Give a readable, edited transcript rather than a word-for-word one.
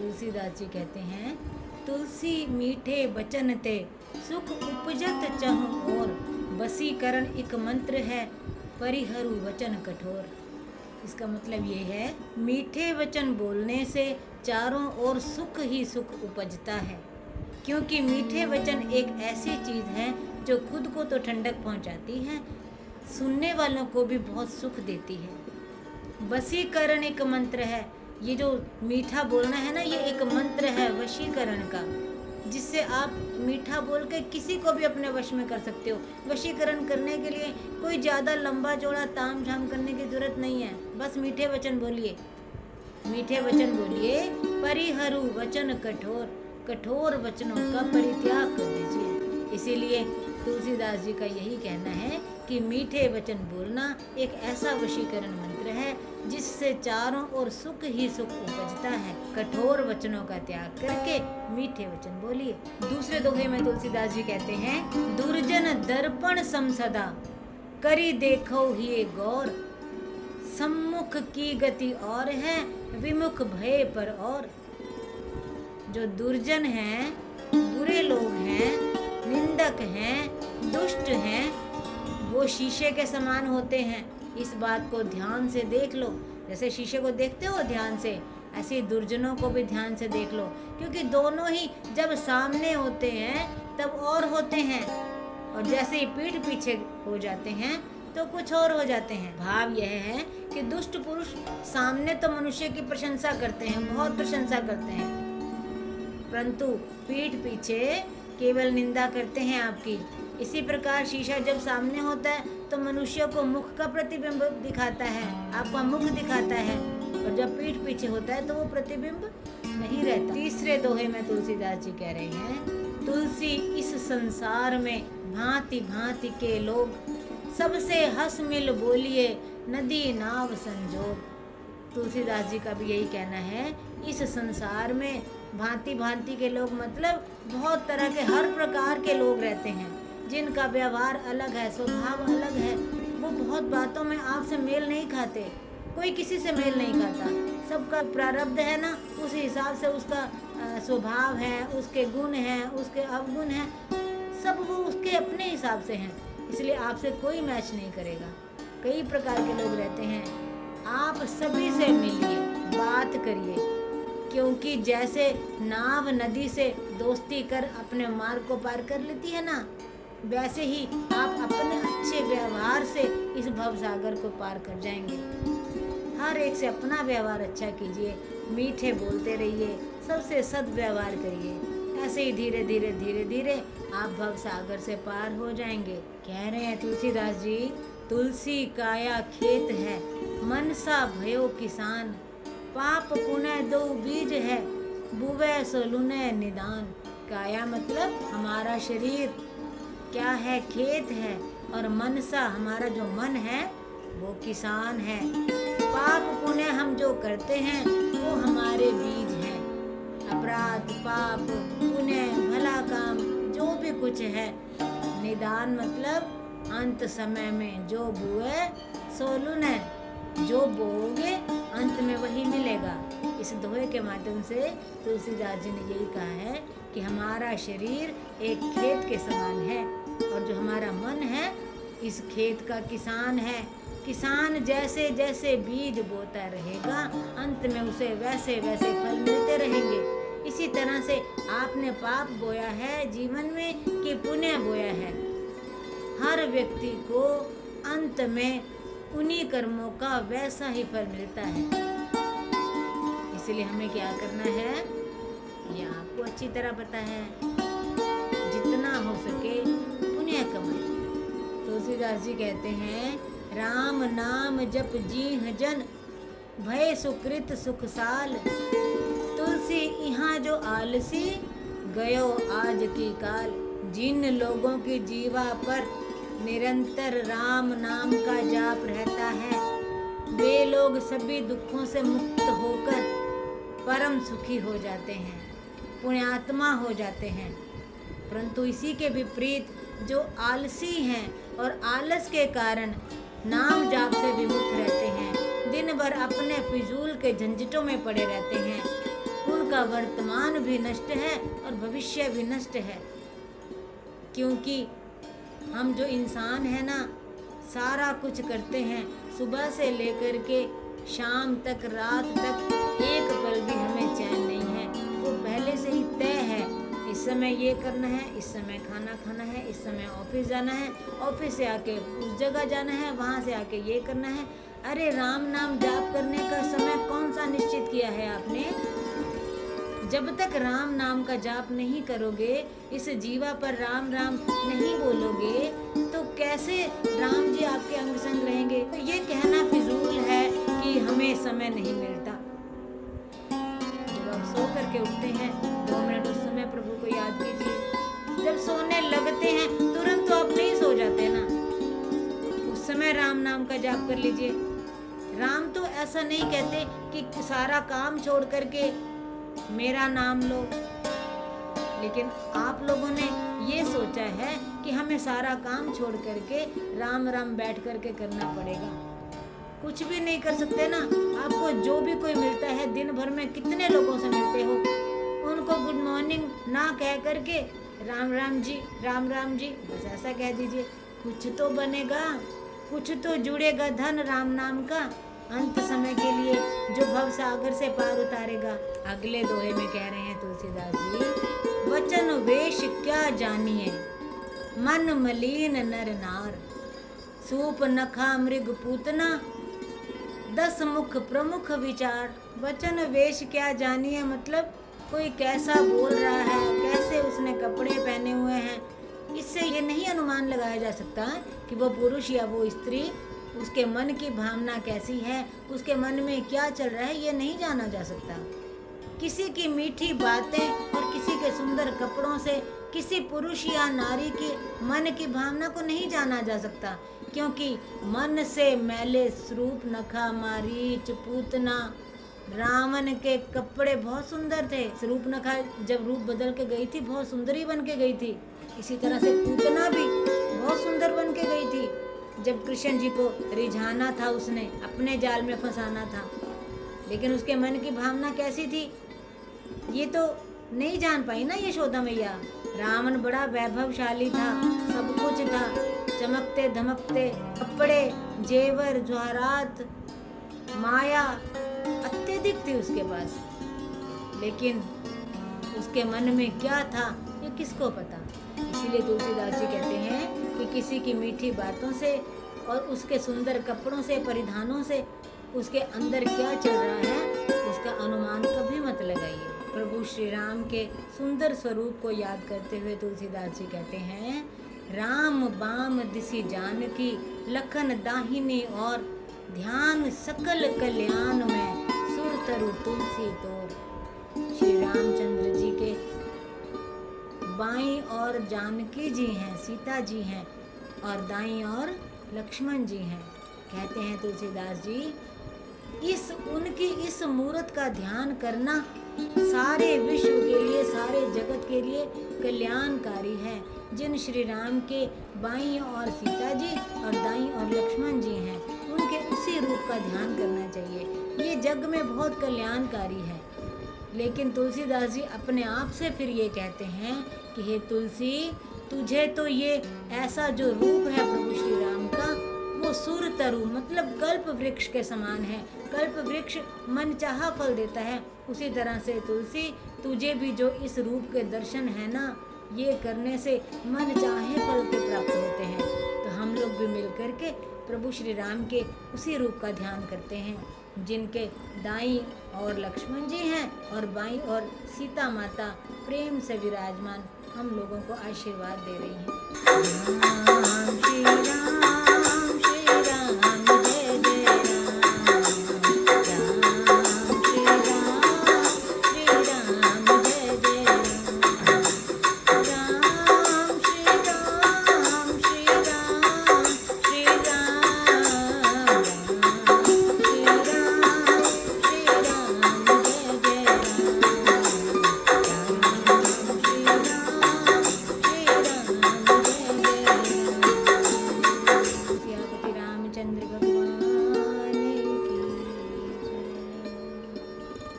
तुलसीदास जी कहते हैं, तुलसी मीठे बचन ते सुख उपजत चहुँ और, बसीकरण एक मंत्र है परिहरु वचन कठोर। इसका मतलब ये है, मीठे वचन बोलने से चारों ओर सुख ही सुख उपजता है, क्योंकि मीठे वचन एक ऐसी चीज़ है जो खुद को तो ठंडक पहुंचाती है, सुनने वालों को भी बहुत सुख देती है। वशीकरण एक मंत्र है। ये जो मीठा बोलना है ना, ये एक मंत्र है वशीकरण का, जिससे आप मीठा बोल के किसी को भी अपने वश में कर सकते हो। वशीकरण करने के लिए कोई ज़्यादा लंबा चौड़ा ताम झाम करने की ज़रूरत नहीं है, बस मीठे वचन बोलिए, मीठे वचन बोलिए। परिहरु वचन कठोर, कठोर वचनों का परित्याग कर दीजिए। इसीलिए तुलसीदास जी का यही कहना है कि मीठे वचन बोलना एक ऐसा वशीकरण मंत्र है जिससे चारों ओर सुख ही सुख उपजता है। कठोर वचनों का त्याग करके मीठे वचन बोलिए। दूसरे दोहे में तुलसीदास जी कहते हैं, दुर्जन दर्पण समसदा करी देखो ही गौर, सम्मुख की गति और है विमुख भय पर और। जो दुर्जन हैं, बुरे लोग हैं, निंदक हैं, दुष्ट हैं, वो शीशे के समान होते हैं। इस बात को ध्यान से देख लो। जैसे शीशे को देखते हो ध्यान से, ऐसे ही दुर्जनों को भी ध्यान से देख लो, क्योंकि दोनों ही जब सामने होते हैं तब और होते हैं, और जैसे ही पीठ पीछे हो जाते हैं तो कुछ और हो जाते हैं। भाव यह है कि दुष्ट पुरुष सामने तो मनुष्य की प्रशंसा करते हैं, बहुत प्रशंसा करते हैं, परंतु पीठ पीछे केवल निंदा करते हैं आपकी। इसी प्रकार शीशा जब सामने होता है तो मनुष्य को मुख का प्रतिबिंब दिखाता है, आपका मुख दिखाता है, और जब पीठ पीछे होता है तो वो प्रतिबिंब नहीं रहता। तीसरे दोहे में तुलसीदास जी कह रहे हैं, तुलसी इस संसार में भांति भांति के लोग, सबसे हंस मिल बोलिए नदी नाव संजोग। तुलसीदास जी का भी यही कहना है, इस संसार में भांति भांति के लोग, मतलब बहुत तरह के हर प्रकार के लोग रहते हैं, जिनका व्यवहार अलग है, स्वभाव अलग है। वो बहुत बातों में आपसे मेल नहीं खाते, कोई किसी से मेल नहीं खाता। सबका प्रारब्ध है ना, उस हिसाब से उसका स्वभाव है, उसके गुण हैं, उसके अवगुण हैं, सब वो उसके अपने हिसाब से हैं, इसलिए आपसे कोई मैच नहीं करेगा। कई प्रकार के लोग रहते हैं, आप सभी से मिलिए, बात करिए, क्योंकि जैसे नाव नदी से दोस्ती कर अपने मार्ग को पार कर लेती है ना, वैसे ही आप अपने अच्छे व्यवहार से इस भवसागर को पार कर जाएंगे। हर एक से अपना व्यवहार अच्छा कीजिए, मीठे बोलते रहिए, सबसे सद्व्यवहार करिए। ऐसे ही धीरे धीरे धीरे धीरे आप भवसागर से पार हो जाएंगे। कह रहे हैं तुलसीदास जी, तुलसी काया खेत है, मनसा भयो किसान, पाप पुण्य दो बीज है, बुवे सो लुने निदान। काया मतलब हमारा शरीर, क्या है, खेत है, और मनसा हमारा जो मन है वो किसान है। पाप पुण्य हम जो करते हैं वो हमारे बीज हैं। अपराध, पाप, पुण्य, भला काम, जो भी कुछ है। निदान मतलब अंत समय में जो बुए सो लुने, जो बोओगे अंत में वही मिलेगा। इस दोहे के माध्यम से तुलसीदास जी ने यही कहा है कि हमारा शरीर एक खेत के समान है, और जो हमारा मन है इस खेत का किसान है। किसान जैसे जैसे बीज बोता रहेगा, अंत में उसे वैसे वैसे फल मिलते रहेंगे। इसी तरह से आपने पाप बोया है जीवन में कि पुण्य बोया है, हर व्यक्ति को अंत में उन्हीं कर्मों का वैसा ही फल मिलता है। इसलिए हमें क्या करना है, ये आपको अच्छी तरह पता है। जितना हो सके पुण्य कमाइए। तुलसीदास जी कहते हैं, राम नाम जप जीह जन, भय सुकृत सुख साल, तुलसी यहाँ जो आलसी, गयो आज की काल। जिन लोगों की जीवा पर निरंतर राम नाम का जाप रहता है, वे लोग सभी दुखों से मुक्त होकर परम सुखी हो जाते हैं, पुण्यात्मा हो जाते हैं। परंतु इसी के विपरीत जो आलसी हैं और आलस के कारण नाम जाप से विमुख रहते हैं, दिन भर अपने फिजूल के झंझटों में पड़े रहते हैं, उनको उनका वर्तमान भी नष्ट है और भविष्य भी नष्ट है। क्योंकि हम जो इंसान है ना, सारा कुछ करते हैं, सुबह से लेकर के शाम तक, रात तक, एक पल भी हमें चैन नहीं है। वो पहले से ही तय है, इस समय ये करना है, इस समय खाना खाना है, इस समय ऑफिस जाना है, ऑफिस से आके उस जगह जाना है, वहाँ से आके ये करना है। अरे राम नाम जाप करने का समय कौन सा निश्चित किया है आपने? जब तक राम नाम का जाप नहीं करोगे, इस जीवा पर राम राम नहीं बोलोगे, तो कैसे राम जी आपके अंग संग रहेंगे? तो ये कहना फिजूल है कि हमें समय नहीं मिलता। जब आप सो करके उठते हैं, 2 मिनट उस समय प्रभु को याद कीजिए। जब सोने लगते हैं तुरंत तो आप नहीं सो जाते ना, उस समय राम नाम का जाप कर लीजिए। राम तो ऐसा नहीं कहते कि सारा काम छोड़ करके मेरा नाम लो, लेकिन आप लोगों ने ये सोचा है कि हमें सारा काम छोड़ करके राम राम बैठ करके करना पड़ेगा। कुछ भी नहीं कर सकते ना। आपको जो भी कोई मिलता है, दिन भर में कितने लोगों से मिलते हो, उनको गुड मॉर्निंग ना कह करके राम राम जी, राम राम जी, बस ऐसा कह दीजिए। कुछ तो बनेगा, कुछ तो जुड़ेगा धन राम नाम का, अंत समय के लिए जो भव सागर से पार उतारेगा। अगले दोहे में कह रहे हैं तुलसीदास जी, वचन वेश क्या जानिए, मन मलिन नर नार, सूप नखा मृग पूतना, 10 मुख प्रमुख विचार। वचन वेश क्या जानिए मतलब कोई कैसा बोल रहा है, कैसे उसने कपड़े पहने हुए हैं, इससे ये नहीं अनुमान लगाया जा सकता कि वो पुरुष या वो स्त्री, उसके मन की भावना कैसी है, उसके मन में क्या चल रहा है, ये नहीं जाना जा सकता। किसी की मीठी बातें और किसी के सुंदर कपड़ों से किसी पुरुष या नारी की मन की भावना को नहीं जाना जा सकता, क्योंकि मन से मैले स्वरूप नखा मारीच पूतना। रावण के कपड़े बहुत सुंदर थे, स्वरूप नखा जब रूप बदल के गई थी बहुत सुंदरी बन के गई थी। इसी तरह से पूतना भी बहुत सुंदर बन के गई थी। जब कृष्ण जी को रिझाना था, उसने अपने जाल में फंसाना था, लेकिन उसके मन की भावना कैसी थी ये तो नहीं जान पाई ना यशोदा मैया। रावण बड़ा वैभवशाली था, सब कुछ था, चमकते धमकते कपड़े, जेवर, ज्वारात, माया अत्यधिक थी उसके पास, लेकिन उसके मन में क्या था ये किसको पता। इसीलिए तुलसीदास जी कहते हैं कि किसी की मीठी बातों से और उसके सुंदर कपड़ों से, परिधानों से उसके अंदर क्या चल रहा है उसका अनुमान कभी मत लगाइए। प्रभु श्री राम के सुंदर स्वरूप को याद करते हुए तुलसीदास जी कहते हैं, राम बाम दिसी जानकी, लखन दाहिनी और, ध्यान सकल कल्याण में, सुर तरु तुलसी तोर। श्री रामचंद्र जी के बाईं और जानकी जी हैं, सीता जी हैं, और दाईं और लक्ष्मण जी हैं। कहते हैं तुलसीदास जी, उनकी इस मूर्त का ध्यान करना सारे विश्व के लिए, सारे जगत के लिए कल्याणकारी है। जिन श्री राम के बाईं और सीता जी और दाईं और लक्ष्मण जी हैं, उनके उसी रूप का ध्यान करना चाहिए। ये जग में बहुत कल्याणकारी है। लेकिन तुलसीदास जी अपने आप से फिर ये कहते हैं कि हे तुलसी, तुझे तो ये ऐसा जो रूप है प्रभु श्री राम का, वो सुर तरु मतलब कल्प वृक्ष के समान है। कल्प वृक्ष मन चाहा फल देता है, उसी तरह से तुलसी तुझे भी जो इस रूप के दर्शन है ना, ये करने से मन चाहे फल के प्राप्त होते हैं। तो हम लोग भी मिल करके प्रभु श्री राम के उसी रूप का ध्यान करते हैं, जिनके दाईं और लक्ष्मण जी हैं और बाईं और सीता माता प्रेम से विराजमान हम लोगों को आशीर्वाद दे रही हैं। राम श्री राम